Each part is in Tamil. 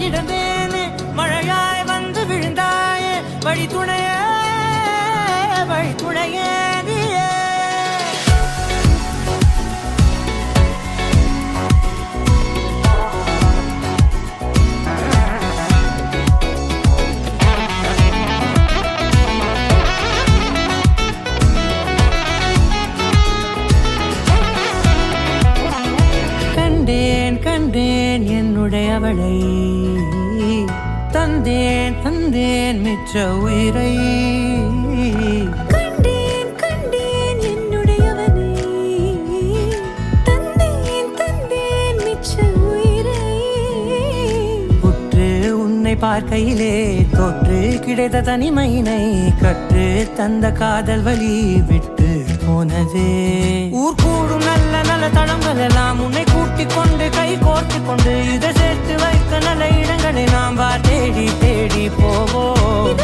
கிடந்தேனே மழையாய் வந்து விழுந்தாயே வழி துணையே நீயே கண்டேன் என்னுடையவளை தந்தேன் மிச்ச உயிரை கண்டேன் என்னுடையவனை தந்தேன் மிச்ச உயிரை உற்று உன்னை பார்க்கையிலே தொற்று கிடைத்த தனிமையினை கற்று தந்த காதல் வழி விட்டு போனதே ஊர் கூடும் நல்ல நல்ல தளங்கள் எல்லாம் உன்னை கூட்டிக் கொண்டு கை கோர்த்து கொண்டு இதை சேர்த்து வைக்க நல்ல இடங்களை நாம் தேடி தேடி போவோம்.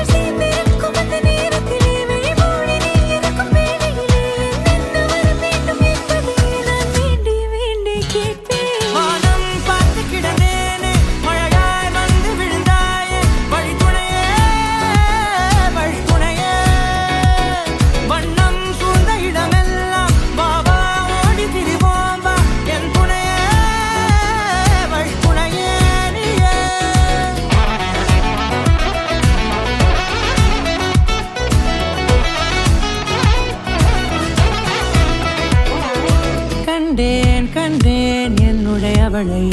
கண்டேன் என்னுடையவளை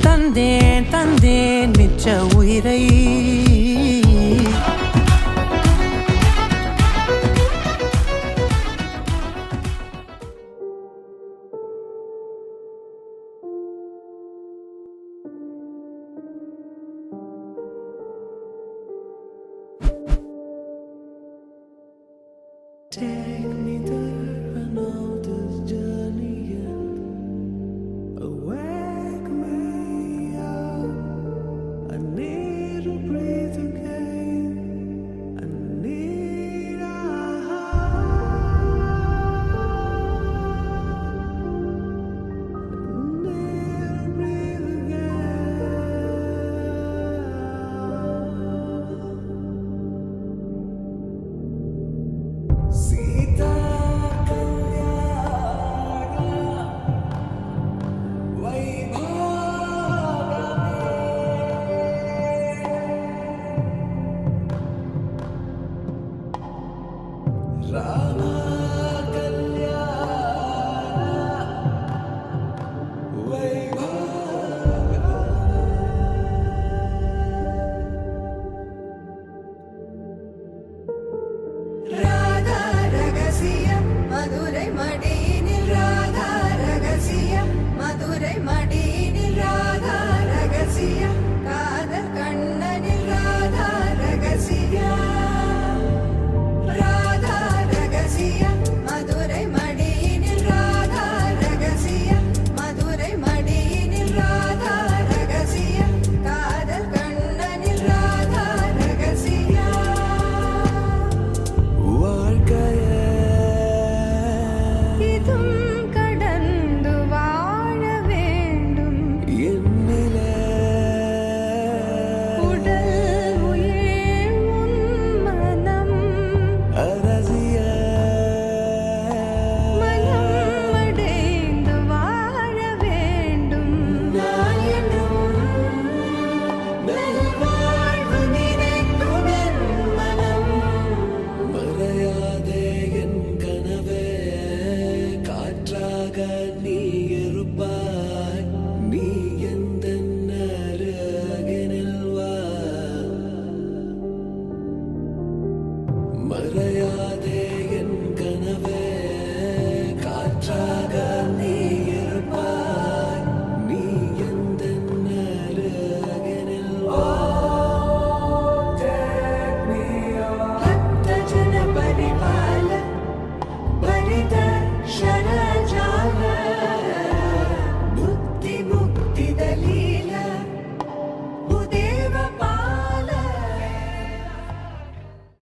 தந்தேன் மிச்ச உயிரை Take me there, I know this journey ends. Wake me up, I need to breathe again. I need a breathe again. Sita Madurai மடியினில் Radha ரகசியம் மதுரை மடியினில் ராதா ரகசியம் காதல் கண்ணனில் ராதா ரகசியம் ராதா ரகசியம் மதுரை மடியினில் ராதா ரகசியம் மதுரை மடியினில் ராதா ரகசியம் காதல் கண்ணனில் ராதா ரகசியம் வாழ்க்கைய கடந்து வாழ வேண்டும் என்னிலே உடல்